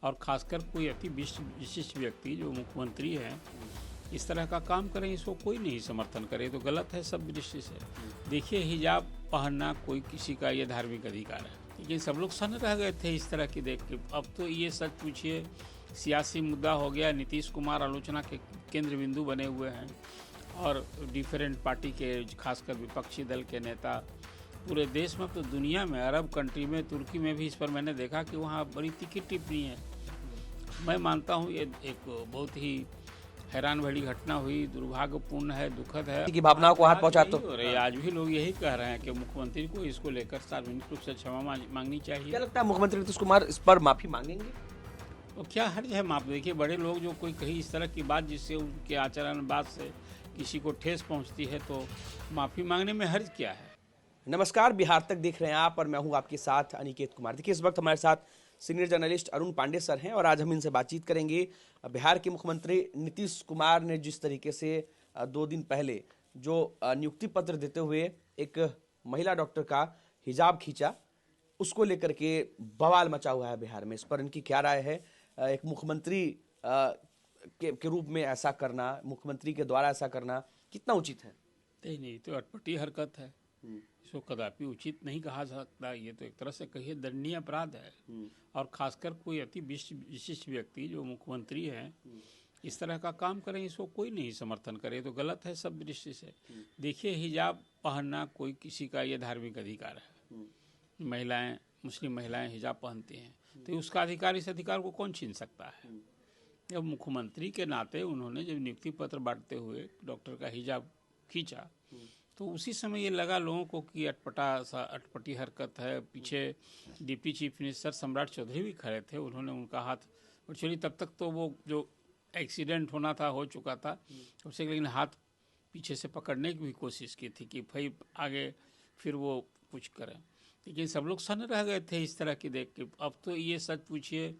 और खासकर कोई अति विशिष्ट व्यक्ति जो मुख्यमंत्री हैं इस तरह का काम करें, इसको कोई नहीं समर्थन करे तो गलत है सब दृष्टि से। देखिए, हिजाब पहनना कोई किसी का ये धार्मिक अधिकार है, लेकिन सब लोग सन्न रह गए थे इस तरह की देख के। अब तो ये सच पूछिए सियासी मुद्दा हो गया, नीतीश कुमार आलोचना के केंद्र बिंदु बने हुए हैं और डिफरेंट पार्टी के खासकर विपक्षी दल के नेता पूरे देश में, तो दुनिया में, अरब कंट्री में, तुर्की में भी इस पर मैंने देखा कि वहाँ बड़ी तीखी टिप्पणी है। मैं मानता हूँ ये एक बहुत ही हैरान भरी घटना हुई, दुर्भाग्यपूर्ण है, दुखद है की भावनाओं को हाथ पहुंचा तो आज भी लोग यही कह रहे हैं कि मुख्यमंत्री को इसको लेकर सार्वजनिक रूप से क्षमा मांगनी चाहिए। क्या लगता है मुख्यमंत्री नीतीश कुमार इस पर माफी मांगेंगे? तो क्या हर्ज है माफ? देखिए, बड़े लोग जो कोई कहीं इस तरह की बात जिससे उनके आचरण बात से किसी को ठेस पहुंचती है तो माफी मांगने में हर्ज क्या है। नमस्कार, बिहार तक देख रहे हैं आप और मैं हूं आपके साथ अनिकेत कुमार। देखिए, इस वक्त हमारे साथ senior journalist Arun Pandey sir हैं और आज हम इनसे बातचीत करेंगे। बिहार के मुख्यमंत्री नीतीश कुमार ने जिस तरीके से 2 दिन पहले जो नियुक्ति पत्र देते हुए एक महिला डॉक्टर का हिजाब खींचा, उसको लेकर के बवाल मचा हुआ है बिहार में। इस पर इनकी क्या राय है? एक मुख्यमंत्री के रूप में ऐसा करना, मुख्यमंत्री के द्वारा ऐसा करना कितना उचित है? नहीं, तो अटपटी हरकत है, इसको कदापि उचित नहीं कहा सकता। ये तो एक तरह से कहिए दंडनीय अपराध है और खासकर कोई अति विशिष्ट व्यक्ति जो मुख्यमंत्री हैं इस तरह का काम करें, इसको कोई नहीं समर्थन करे तो गलत है सब दृष्टि से। देखिए, हिजाब पहनना कोई किसी का ये धार्मिक अधिकार है। महिलाएं, मुस्लिम महिलाएं हिजाब पहनती हैं तो उसका अधिकार, इस अधिकार को कौन छीन सकता है? जब मुख्यमंत्री के नाते उन्होंने जब नियुक्ति पत्र बांटते हुए डॉक्टर का हिजाब खींचा तो उसी समय ये लगा लोगों को कि अटपटी हरकत है। पीछे डिप्टी चीफ मिनिस्टर सम्राट चौधरी भी खड़े थे, उन्होंने उनका हाथ, और चलिए तब तक तो वो जो एक्सीडेंट होना था हो चुका था उससे, लेकिन हाथ पीछे से पकड़ने की भी कोशिश की थी कि भाई आगे फिर वो कुछ करें, लेकिन सब लोग सन्न रह गए थे इस तरह की देख के। अब तो ये सच पूछिए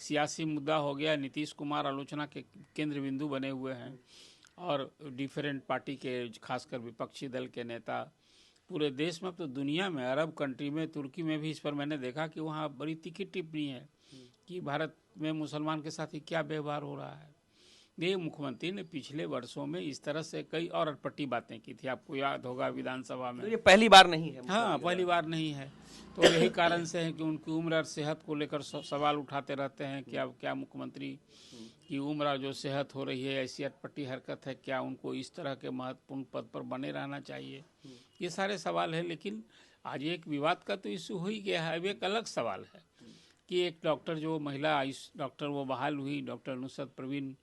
सियासी मुद्दा हो गया, नीतीश कुमार आलोचना के केंद्र बिंदु बने हुए हैं और डिफरेंट पार्टी के खासकर विपक्षी दल के नेता पूरे देश में, तो दुनिया में, अरब कंट्री में, तुर्की में भी इस पर मैंने देखा कि वहाँ बड़ी तीखी टिप्पणी है कि भारत में मुसलमान के साथ ही क्या व्यवहार हो रहा है। ये मुख्यमंत्री ने पिछले वर्षों में इस तरह से कई और अटपटी बातें की थी, आपको याद होगा विधानसभा में। तो ये पहली बार नहीं है? हाँ, पहली बार नहीं है। तो यही कारण से है कि उनकी उम्र और सेहत को लेकर सवाल उठाते रहते हैं कि अब क्या मुख्यमंत्री की उम्र और जो सेहत हो रही है, ऐसी अटपटी हरकत है, क्या उनको इस तरह के महत्वपूर्ण पद पर बने रहना चाहिए? ये सारे सवाल है। लेकिन आज एक विवाद का तो इशू हो ही गया है। अब एक अलग सवाल है कि एक डॉक्टर, जो महिला आयुष डॉक्टर वो बहाल हुई, डॉक्टर नुसरत परवीन,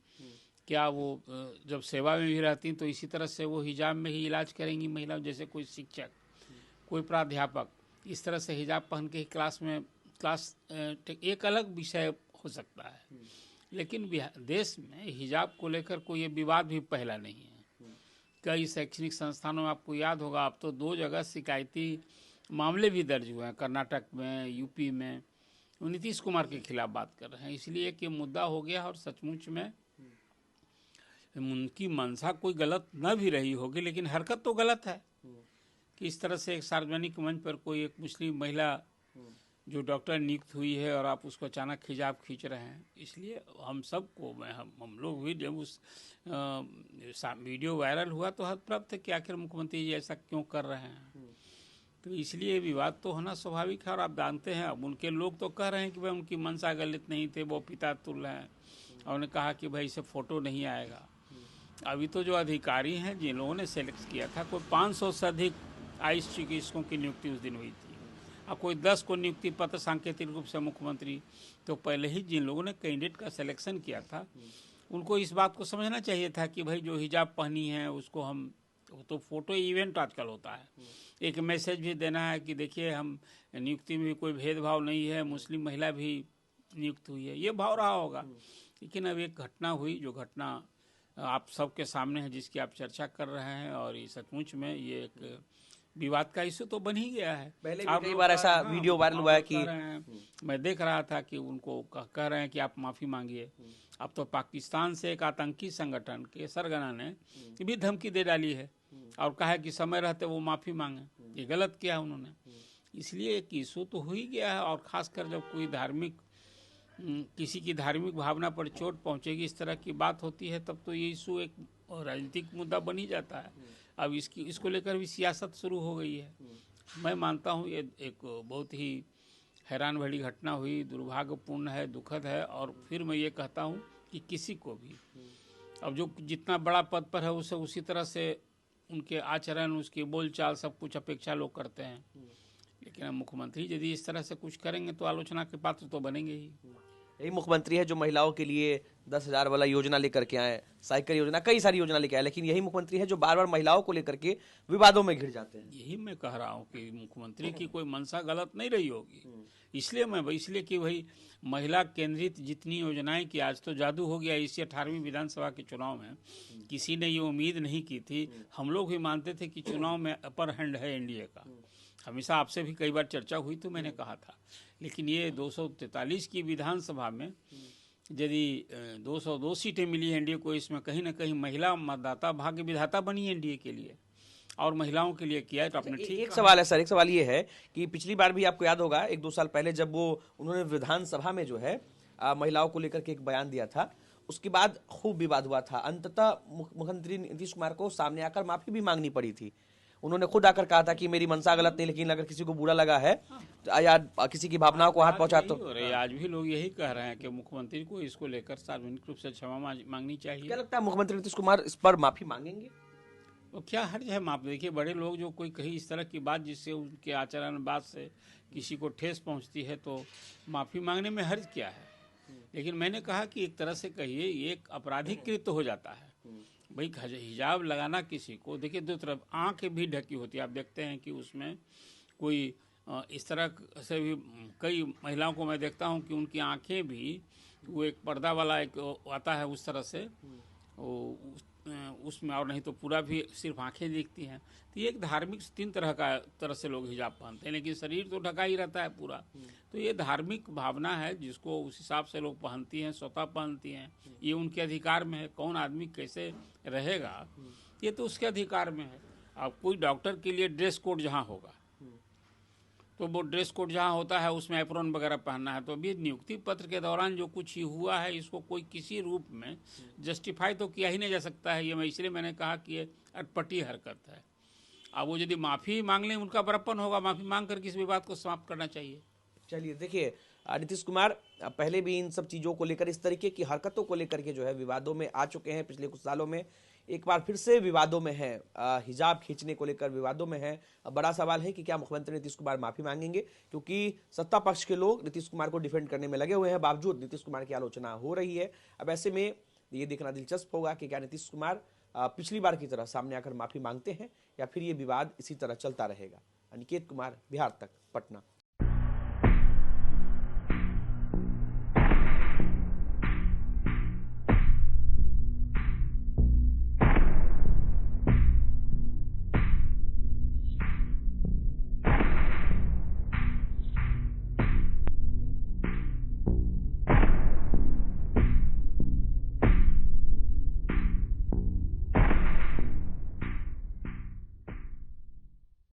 क्या वो जब सेवा में भी रहती तो इसी तरह से वो हिजाब में ही इलाज करेंगी महिला? जैसे कोई शिक्षक, कोई प्राध्यापक इस तरह से हिजाब पहन के क्लास एक अलग विषय हो सकता है, लेकिन देश में हिजाब को लेकर कोई ये विवाद भी पहला नहीं है। कई शैक्षणिक संस्थानों में आपको याद होगा, अब तो 2 जगह शिकायती मामले भी दर्ज हुए हैं, कर्नाटक में, यूपी में। वो नीतीश कुमार के खिलाफ बात कर रहे हैं, इसलिए कि मुद्दा हो गया और सचमुच में उनकी मंशा कोई गलत न भी रही होगी, लेकिन हरकत तो गलत है कि इस तरह से एक सार्वजनिक मंच पर कोई एक मुस्लिम महिला जो डॉक्टर नियुक्त हुई है और आप उसको अचानक हिजाब खींच रहे हैं। इसलिए हम सबको, हम लोग भी जब उस वीडियो वायरल हुआ तो हतप्रभ थे कि आखिर मुख्यमंत्री जी ऐसा क्यों कर रहे हैं। तो इसलिए विवाद तो होना स्वाभाविक है। और आप जानते हैं, अब उनके लोग तो कह रहे हैं कि भाई उनकी मंशा गलत नहीं थे, वो पिता तुल्य हैं, और उन्होंने कहा कि भाई इसे फ़ोटो नहीं आएगा। अभी तो जो अधिकारी हैं जिन लोगों ने सेलेक्ट किया था, कोई 500 से अधिक आयुष चिकित्सकों की नियुक्ति उस दिन हुई थी, और कोई 10 को नियुक्ति पत्र सांकेतिक रूप से मुख्यमंत्री, तो पहले ही जिन लोगों ने कैंडिडेट का सिलेक्शन किया था उनको इस बात को समझना चाहिए था कि भाई जो हिजाब पहनी है उसको हम, तो फोटो इवेंट आजकल होता है, एक मैसेज भी देना है कि देखिए हम नियुक्ति में भी कोई भेदभाव नहीं है, मुस्लिम महिला भी नियुक्त हुई है, ये भाव रहा होगा। लेकिन अब एक घटना हुई, जो घटना आप सबके सामने है, जिसकी आप चर्चा कर रहे हैं, और ये सचमुच में ये एक विवाद का इशू तो बन ही गया है। पहले भी कई बार ऐसा वीडियो वायरल हुआ है कि मैं देख रहा था कि उनको कह रहे हैं कि आप माफ़ी मांगिए। अब तो पाकिस्तान से एक आतंकी संगठन के सरगना ने भी धमकी दे डाली है और कहा है कि समय रहते वो माफ़ी मांगे। ये गलत किया उन्होंने। इसलिए एक इशू तो हो ही गया है, और ख़ासकर जब कोई धार्मिक किसी की धार्मिक भावना पर चोट पहुंचेगी, इस तरह की बात होती है, तब तो ये इशू एक राजनीतिक मुद्दा बन ही जाता है। अब इसको लेकर भी सियासत शुरू हो गई है। मैं मानता हूँ ये एक बहुत ही हैरान भरी घटना हुई, दुर्भाग्यपूर्ण है, दुखद है। और फिर मैं ये कहता हूँ कि किसी को भी अब जो जितना बड़ा पद पर है उसे उसी तरह से उनके आचरण, उसकी बोलचाल, सब कुछ अपेक्षा लोग करते हैं। लेकिन अब मुख्यमंत्री यदि इस तरह से कुछ करेंगे तो आलोचना के पात्र तो बनेंगे ही। यही मुख्यमंत्री है जो महिलाओं के लिए 10,000 वाला योजना लेकर के आए, साइकिल योजना, कई सारी योजना लेके आए, लेकिन यही मुख्यमंत्री है जो बार बार महिलाओं को लेकर के विवादों में घिर जाते हैं। यही मैं कह रहा हूँ कि मुख्यमंत्री की कोई मंशा गलत नहीं रही होगी। इसलिए कि वही महिला केंद्रित जितनी योजनाएं की, आज तो जादू हो गया। इसी 18वीं विधानसभा के चुनाव में किसी ने ये उम्मीद नहीं की थी। हम लोग भी मानते थे कि चुनाव में अपर हैंड है एनडीए का। हमेशा आपसे भी कई बार चर्चा हुई तो मैंने कहा था। लेकिन ये 243 की विधानसभा में यदि 202 सीटें मिली एनडीए को, इसमें कहीं ना कहीं महिला मतदाता भाग्य विधाता बनी एनडीए के लिए और महिलाओं के लिए किया है। तो आपने ठीक एक सवाल है सर, एक सवाल ये है कि पिछली बार भी आपको याद होगा 1-2 साल पहले जब उन्होंने विधानसभा में जो है महिलाओं को लेकर के एक बयान दिया था, उसके बाद खूब विवाद हुआ था। अंततः मुख्यमंत्री नीतीश कुमार को सामने आकर माफी भी मांगनी पड़ी थी। उन्होंने खुद आकर कहा था कि मेरी मंशा गलत नहीं, लेकिन अगर किसी को बुरा लगा है या किसी की भावनाओं को हाथ पहुंचा तो आज भी लोग यही कह रहे हैं कि मुख्यमंत्री को इसको लेकर सार्वजनिक रूप से क्षमा मांगनी चाहिए। क्या लगता है मुख्यमंत्री नीतीश कुमार इस पर माफी मांगेंगे? तो क्या हर्ज है माफ? देखिए, बड़े लोग जो कोई कही इस तरह की बात जिससे उनके आचरण बात से किसी को ठेस पहुंचती है तो माफी मांगने में हर्ज क्या है। लेकिन मैंने कहा कि एक तरह से कहिए ये एक आपराधिक कृत्य हो जाता है। भाई हिजाब लगाना किसी को, देखिए दो तरफ आंखें भी ढकी होती है। आप देखते हैं कि उसमें कोई इस तरह से भी कई महिलाओं को मैं देखता हूं कि उनकी आंखें भी वो एक पर्दा वाला एक आता है उस तरह से उसमें, और नहीं तो पूरा भी सिर्फ आंखें दिखती हैं। तो ये एक धार्मिक 3 तरह से लोग हिजाब पहनते हैं, लेकिन शरीर तो ढका ही रहता है पूरा। तो ये धार्मिक भावना है जिसको उस हिसाब से लोग पहनती हैं, स्वतः पहनती हैं। ये उनके अधिकार में है। कौन आदमी कैसे रहेगा ये तो उसके अधिकार में है। अब कोई डॉक्टर के लिए ड्रेस कोड जहाँ होगा तो वो ड्रेस कोड जहाँ होता है उसमें एप्रोन वगैरह पहनना है। तो अभी नियुक्ति पत्र के दौरान जो कुछ ही हुआ है इसको कोई किसी रूप में जस्टिफाई तो किया ही नहीं जा सकता है। ये इसलिए मैंने कहा कि ये अटपटी हरकत है। अब वो यदि माफ़ी मांग लें उनका बड़प्पन होगा, माफ़ी मांग कर किस विवाद को समाप्त करना चाहिए। चलिए देखिए, नीतीश कुमार पहले भी इन सब चीज़ों को लेकर, इस तरीके की हरकतों को लेकर के जो है विवादों में आ चुके हैं पिछले कुछ सालों में। एक बार फिर से विवादों में है, हिजाब खींचने को लेकर विवादों में है। अब बड़ा सवाल है कि क्या मुख्यमंत्री नीतीश कुमार माफी मांगेंगे, क्योंकि सत्ता पक्ष के लोग नीतीश कुमार को डिफेंड करने में लगे हुए हैं, बावजूद नीतीश कुमार की आलोचना हो रही है। अब ऐसे में ये देखना दिलचस्प होगा कि क्या नीतीश कुमार पिछली बार की तरह सामने आकर माफी मांगते हैं या फिर ये विवाद इसी तरह चलता रहेगा। अनिकेत कुमार, बिहार तक, पटना।